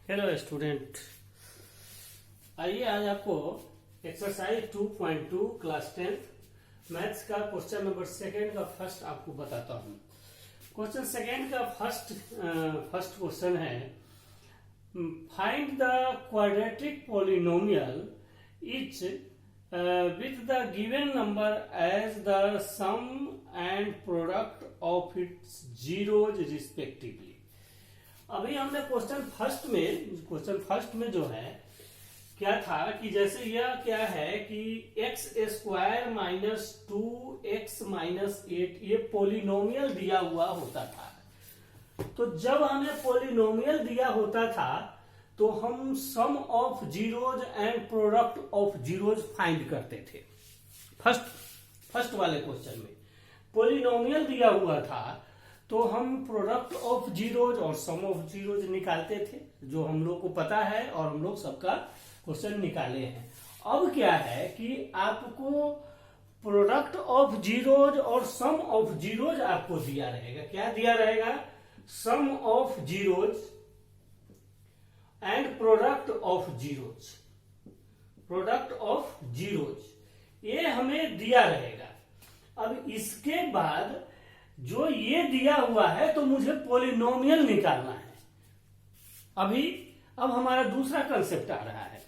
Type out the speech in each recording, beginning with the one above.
Hello student, आइए आज आपको एक्सरसाइज 2.2 क्लास 10 मैथ्स का क्वेश्चन नंबर सेकेंड का फर्स्ट आपको बताता हूं। क्वेश्चन सेकेंड का फर्स्ट क्वेश्चन है, find the quadratic polynomial each with the given number as the sum and product of its zeros respectively. अभी हमने क्वेश्चन फर्स्ट में जो है क्या था कि जैसे यह क्या है कि x square minus 2x minus 8 ये पोलिनोमियल दिया हुआ होता था। तो जब हमें पोलिनोमियल दिया होता था तो हम sum of zeros and product of zeros find करते थे। फर्स्ट वाले क्वेश्चन में पोलिनोमियल दिया हुआ था तो हम प्रोडक्ट ऑफ जीरोज और सम ऑफ जीरोज निकालते थे, जो हम लोग को पता है और हम लोग सबका क्वेश्चन निकाले हैं। अब क्या है कि आपको प्रोडक्ट ऑफ जीरोज और सम ऑफ जीरोज आपको दिया रहेगा। क्या दिया रहेगा? Sum of zeros and product of zeros. Product of zeros ये हमें दिया रहेगा। अब इसके बाद जो ये दिया हुआ है तो मुझे पोलिनोमियल निकालना है। अब हमारा दूसरा कंसेप्ट आ रहा है।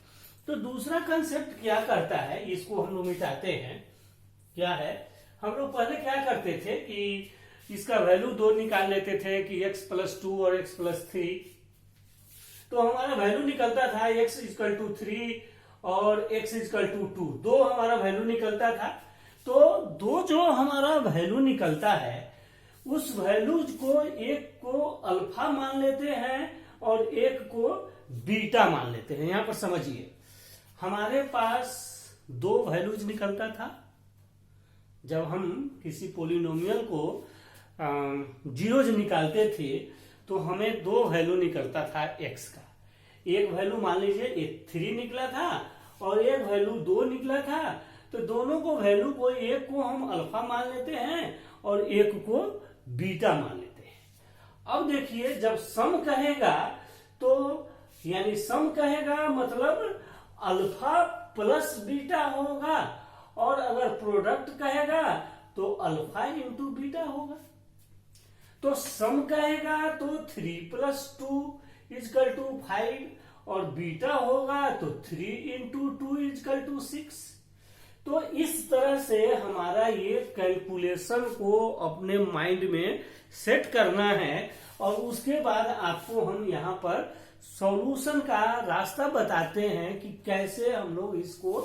तो दूसरा कंसेप्ट क्या करता है, इसको हम लोग मिटाते हैं। क्या है, हम लोग पहले क्या करते थे कि इसका वैल्यू 2 निकाल लेते थे कि x प्लस 2 और x प्लस 3। तो हमारा वैल्यू निकलता था x इक्वल टू 3 और x इक्वल टू 2। 2 हमारा वैल्यू निकलता था। तो 2 जो हमारा वैल्यू निकलता है उस वैल्यूज को एक को अल्फा मान लेते हैं और एक को बीटा मान लेते हैं। यहां पर समझिए, हमारे पास 2 वैल्यूज निकलता था। जब हम किसी पोलिनोमियल को जीरोज निकालते थे तो हमें 2 वैल्यू निकलता था x का। एक वैल्यू मान लीजिए 3 निकला था और एक वैल्यू 2 निकला था। तो दोनों को वैल्यू को एक को हम अल्फा मान लेते हैं और एक को बीटा मान लेते हैं। अब देखिए, जब सम कहेगा तो यानी सम कहेगा मतलब अल्फा प्लस बीटा होगा, और अगर प्रोडक्ट कहेगा तो अल्फा इंटू बीटा होगा। तो सम कहेगा तो 3 प्लस 2 इजकल टू 5 और बीटा होगा तो 3 इंटू 2 इजकल टू 6। तो इस तरह से हमारा ये कैलकुलेशन को अपने माइंड में सेट करना है और उसके बाद आपको हम यहाँ पर सॉल्यूशन का रास्ता बताते हैं कि कैसे हम लोग इसको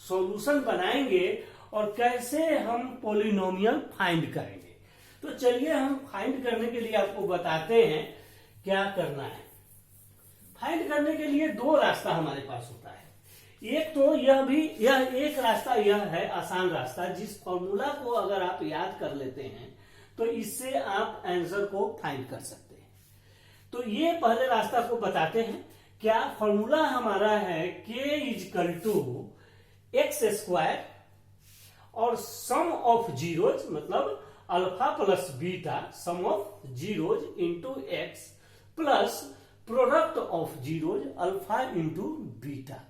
सॉल्यूशन बनाएंगे और कैसे हम पोलिनोमियल फाइंड करेंगे। तो चलिए हम फाइंड करने के लिए आपको बताते हैं क्या करना है। फाइंड करने के लिए 2 रास्ता हमारे पास होता है। एक तो यह एक रास्ता यह है आसान रास्ता, जिस फॉर्मूला को अगर आप याद कर लेते हैं तो इससे आप आंसर को फाइंड कर सकते हैं। तो ये पहले रास्ता को बताते हैं। क्या फॉर्मूला हमारा है k is equal to X square और सम ऑफ जीरोज मतलब alpha plus beta, sum of zeros into X plus product of zeros alpha into beta.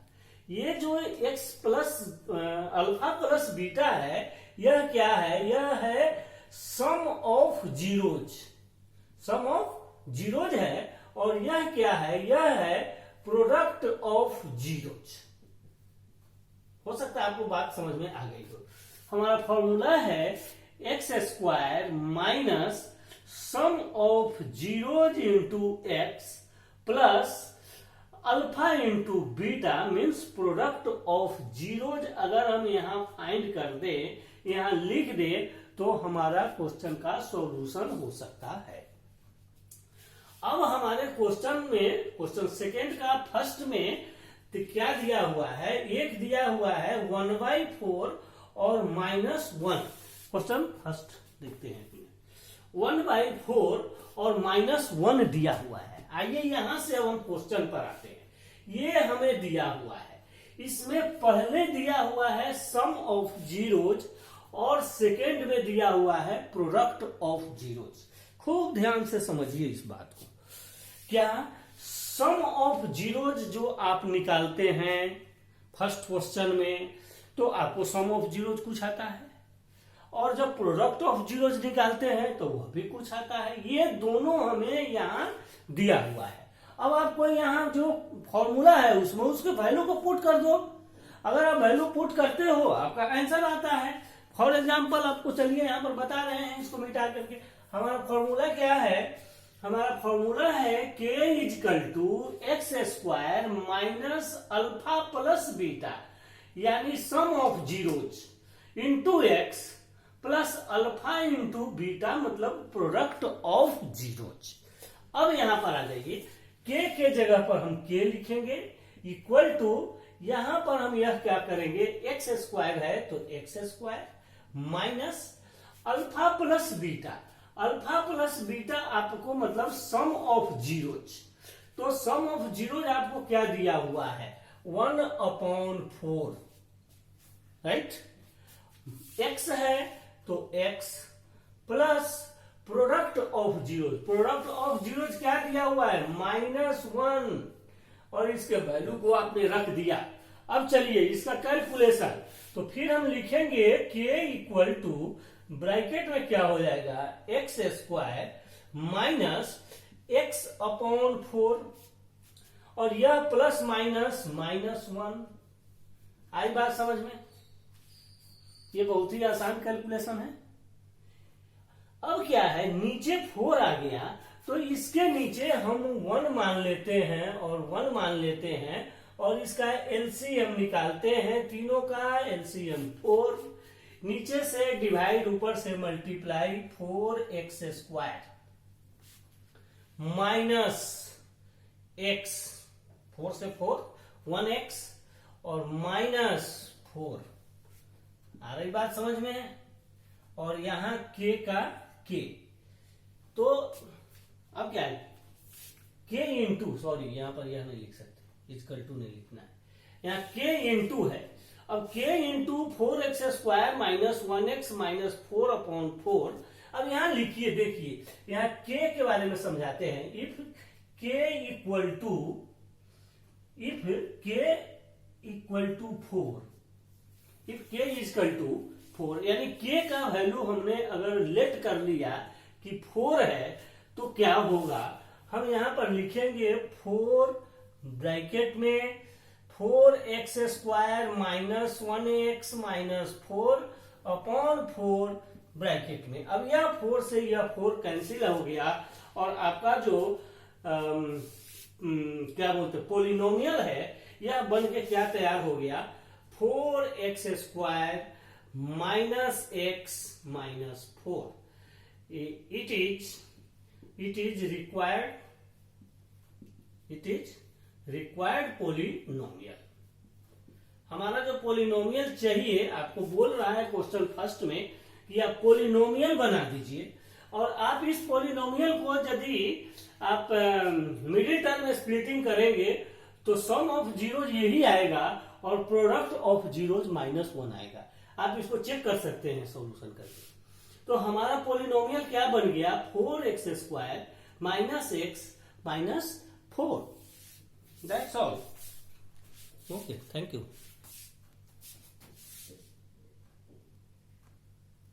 ये जो x plus alpha plus beta है यह क्या है? यह है sum of zeros. Sum of zeros है। और यह क्या है? यह है प्रोडक्ट ऑफ जीरोज। हो सकता है आपको बात समझ में आ गई हो। हमारा फॉर्मूला है x square minus sum of zeros into X plus alpha into beta means product of zeros. अगर हम यहां फाइंड कर दे, यहां लिख दे तो हमारा क्वेश्चन का सॉल्यूशन हो सकता है। अब हमारे क्वेश्चन सेकेंड का फर्स्ट में तो क्या दिया हुआ है? एक दिया हुआ है 1/4 और -1। क्वेश्चन फर्स्ट देखते हैं। 1/4 और -1 दिया हुआ है। आइए यहां से अब हम क्वेश्चन पर आते हैं। ये हमें दिया हुआ है, इसमें पहले दिया हुआ है सम ऑफ जीरोज और सेकेंड में दिया हुआ है प्रोडक्ट ऑफ जीरोज। खूब ध्यान से समझिए इस बात को। क्या सम ऑफ जीरोज जो आप निकालते हैं फर्स्ट क्वेश्चन में, तो आपको सम ऑफ जीरोज कुछ आता है, और जब प्रोडक्ट ऑफ जीरोज निकालते हैं तो वह भी कुछ आता है। ये दोनों हमें यहाँ दिया हुआ है। अब आपको यहाँ जो फॉर्मूला है उसमें उसके वैल्यू को पुट कर दो। अगर आप वैल्यू पुट करते हो आपका आंसर आता है। फॉर एग्जाम्पल आपको चलिए यहाँ पर बता रहे हैं, इसको मिटा करके। हमारा फॉर्मूला क्या है? हमारा फॉर्मूला है k is equal to X square minus alpha plus beta, यानी sum of zeros into X plus alpha into beta, मतलब प्रोडक्ट ऑफ जीरोज। अब यहां पर आ जाइए, k के जगह पर हम k लिखेंगे इक्वल टू, यहां पर हम यह क्या करेंगे, एक्स स्क्वायर है तो x square minus alpha plus beta. Alpha plus beta आपको मतलब सम ऑफ जीरोज। तो सम ऑफ जीरोज आपको क्या दिया हुआ है? 1/4, राइट। x है तो x plus product of zeros. Product of zeros क्या दिया हुआ है? -1, और इसके वैल्यू को आपने रख दिया। अब चलिए इसका कैलकुलेशन, तो फिर हम लिखेंगे k इक्वल टू, ब्रैकेट में क्या हो जाएगा, एक्स स्क्वायर माइनस x/4, और यह प्लस माइनस -1। आई बात समझ में? ये बहुत ही आसान कैलकुलेशन है। अब क्या है, नीचे 4 आ गया तो इसके नीचे हम 1 मान लेते हैं और 1 मान लेते हैं, और इसका एलसीएम निकालते हैं। तीनों का एलसीएम 4, नीचे से डिवाइड, ऊपर से multiply, 4x square minus x, 4 से 4 1x, और माइनस 4। आ रही बात समझ में? और यहां k का k, तो अब क्या है, k इंटू, सॉरी यहां पर यह नहीं लिख सकते, इक्वल टू नहीं लिखना है, यहाँ k इंटू है। अब k into 4x square minus 1x minus 4/4। अब यहां लिखिए, देखिए यहाँ k के बारे में समझाते हैं। If k equal to 4, if k equal to 4, यानी k का वैल्यू हमने अगर लेट कर लिया कि 4 है तो क्या होगा, हम यहां पर लिखेंगे 4 ब्रैकेट में 4x square minus 1x minus 4/4 bracket में। अब यह 4 से यह 4 कैंसिल हो गया, और आपका जो क्या बोलते पोलिनोमियल है, यह बन के क्या तैयार हो गया, 4x square minus x minus 4। it is required polynomial. हमारा जो पोलिनोमियल चाहिए, आपको बोल रहा है क्वेश्चन फर्स्ट में कि आप पोलिनोमियल बना दीजिए, और आप इस पोलिनोमियल को यदि आप मिडिल टर्म में स्प्लिटिंग करेंगे तो सम ऑफ जीरोज यही आएगा, और प्रोडक्ट ऑफ जीरोज -1 आएगा। आप इसको चेक कर सकते हैं सॉल्यूशन करके। तो हमारा पोलिनोमियल क्या बन गया, 4x square minus x minus 4। That's all. Okay, thank you.